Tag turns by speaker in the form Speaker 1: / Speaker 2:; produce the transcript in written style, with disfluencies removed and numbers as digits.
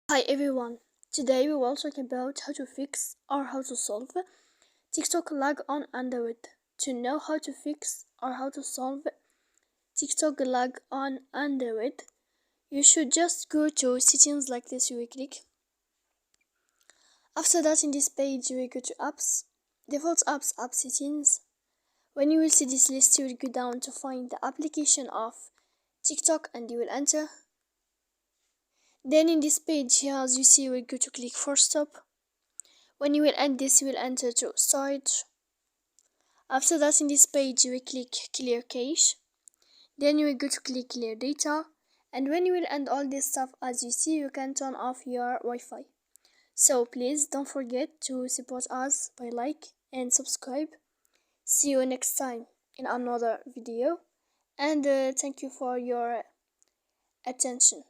Speaker 1: Hi everyone, today we will talk about how to fix or how to solve TikTok lag on Android. To know how to fix or how to solve TikTok lag on Android, you should just go to settings like this. You will click. After that, in this page you will go to apps, default apps, app settings. When you will see this list, you will go down to find the application of TikTok and you will enter. Then in this page here, as you see, you will go to click force stop. When you will end this, you will enter to storage. After that, in this page you will click clear cache. Then you will go to click clear data, and when you will end all this stuff, as you see, you can turn off your Wi-Fi. So please don't forget to support us by like and subscribe. See you next time in another video, and thank you for your attention.